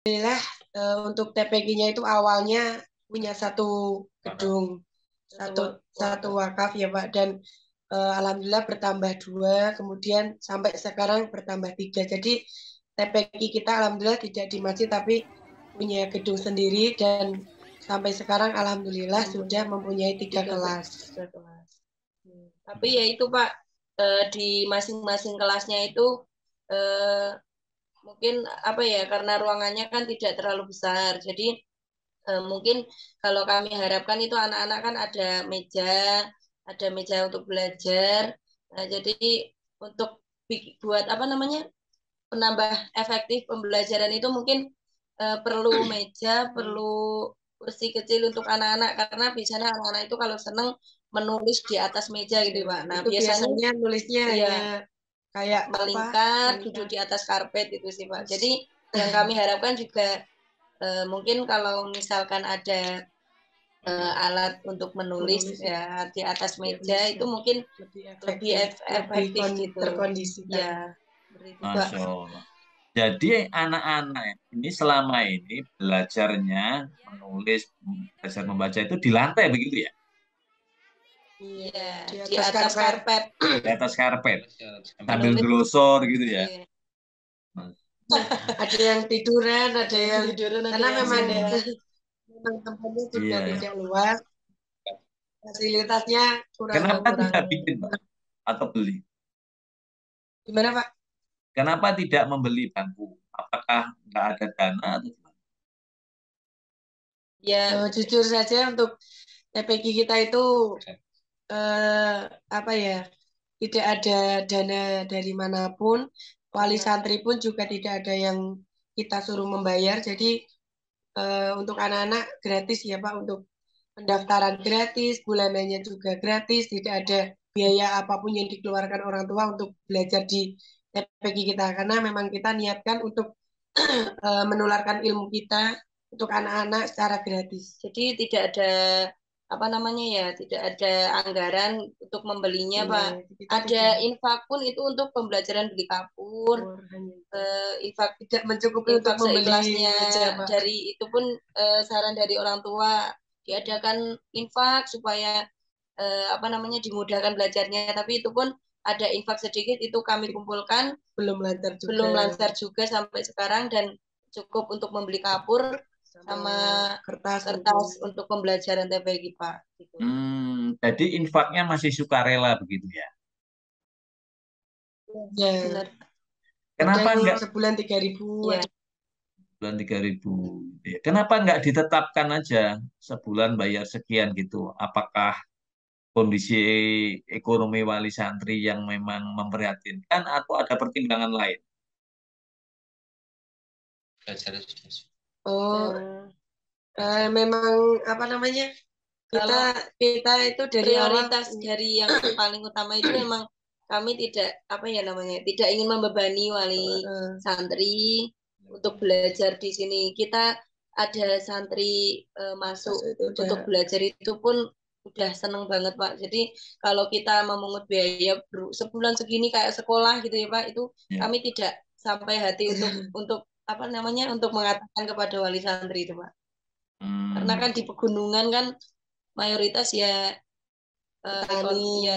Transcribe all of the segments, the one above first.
Alhamdulillah untuk TPG-nya itu awalnya punya satu gedung, satu wakaf ya Pak, dan alhamdulillah bertambah dua, kemudian sampai sekarang bertambah tiga. Jadi TPG kita alhamdulillah tidak di masjid tapi punya gedung sendiri dan sampai sekarang alhamdulillah sudah mempunyai tiga kelas. Tapi ya itu Pak, di masing-masing kelasnya itu eh, mungkin apa ya, karena ruangannya kan tidak terlalu besar. Jadi mungkin kalau kami harapkan itu anak-anak kan ada meja untuk belajar. Nah, jadi untuk buat apa namanya, penambah efektif pembelajaran itu mungkin perlu meja, perlu kursi kecil untuk anak-anak karena biasanya anak-anak itu kalau seneng menulis di atas meja gitu Pak. Nah, Itu biasanya nulisnya ya hanya kayak melingkar, duduk di atas karpet itu sih Pak. Jadi yang kami harapkan juga mungkin kalau misalkan ada alat untuk menulis ya di atas meja itu mungkin lebih efektif gitu. terkondisi. Ya, begitu Pak. Masya Allah. Jadi anak-anak ini selama ini belajarnya menulis, belajar membaca itu di lantai begitu ya? Iya, di atas karpet. Di atas karpet. Sambil glosor gitu ya. Iya. Ada yang tiduran, ada yang karena memang tempatnya juga Iya. tidak luas, fasilitasnya Kenapa kurang. tidak bikin Pak? Atau beli? Gimana Pak? Kenapa tidak membeli bangku? Apakah nggak ada dana atau gimana? Ya, Jujur saja untuk TPG kita itu apa ya, tidak ada dana dari manapun, wali santri pun juga tidak ada yang kita suruh membayar, jadi untuk anak-anak gratis ya Pak, untuk pendaftaran gratis, bulanannya juga gratis, tidak ada biaya apapun yang dikeluarkan orang tua untuk belajar di TPG kita, karena memang kita niatkan untuk menularkan ilmu kita untuk anak-anak secara gratis. jadi tidak ada apa namanya ya, tidak ada anggaran untuk membelinya Pak. Ada infak pun itu untuk pembelajaran beli kapur, infak tidak mencukupi untuk membeli meja, Pak. Dari itu pun saran dari orang tua diadakan infak supaya apa namanya dimudahkan belajarnya, tapi itu pun ada infak sedikit itu kami kumpulkan, belum lancar juga sampai sekarang, dan cukup untuk membeli kapur sama kertas untuk pembelajaran TPG Pak. Gitu. Jadi infaknya masih sukarela begitu ya? Ya. Benar. Kenapa enggak sebulan 3.000? Ya. Sebulan 3.000. Ya. Kenapa enggak ditetapkan aja sebulan bayar sekian gitu? Apakah kondisi ekonomi wali santri yang memang memprihatinkan atau ada pertimbangan lain? Oh, memang apa namanya? Kita itu dari prioritas dari yang paling utama itu memang kami tidak apa ya namanya, tidak ingin membebani wali santri untuk belajar di sini. Kita ada santri masuk untuk belajar itu pun udah seneng banget Pak. Jadi kalau kita memungut biaya sebulan segini kayak sekolah gitu ya Pak, itu kami tidak sampai hati untuk apa namanya, untuk mengatakan kepada wali santri itu Pak. Karena kan di pegunungan kan mayoritas ya tani,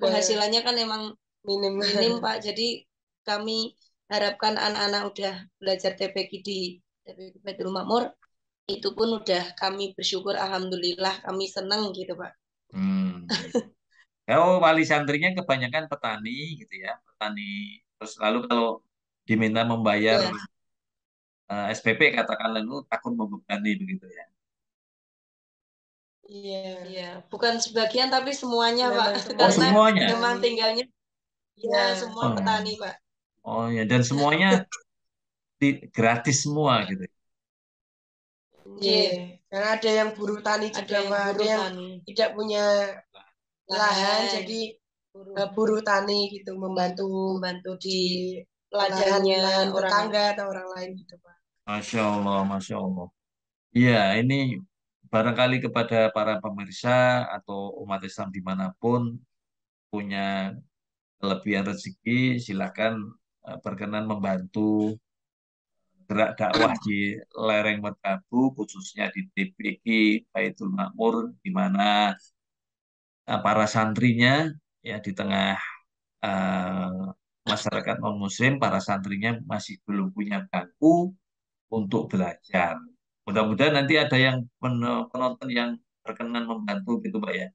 penghasilannya kan emang minim Pak. Jadi kami harapkan anak-anak udah belajar TPG di TPG Baitul Makmur, itu pun udah kami bersyukur, alhamdulillah kami seneng gitu Pak. Oh, wali santrinya kebanyakan petani gitu ya, petani. Terus lalu kalau diminta membayar SPP katakanlah itu takut membebani begitu ya. Iya, bukan sebagian tapi semuanya Pak. Oh, semuanya. Memang tinggalnya ya semua petani Pak. Oh ya, dan semuanya gratis semua gitu. Iya, karena ada yang buruh tani juga, ada yang tidak punya lahan, jadi buruh tani gitu, membantu di ladangnya tetangga atau orang lain gitu Pak. Masya Allah, Masya Allah. Iya, ini barangkali kepada para pemirsa atau umat Islam dimanapun punya kelebihan rezeki, silakan berkenan membantu gerak dakwah di lereng Merbabu, khususnya di TPG Baitul Makmur, di mana para santrinya ya di tengah masyarakat non-Muslim, para santrinya masih belum punya bangku untuk belajar. Mudah-mudahan nanti ada yang penonton yang berkenan membantu gitu, Pak ya.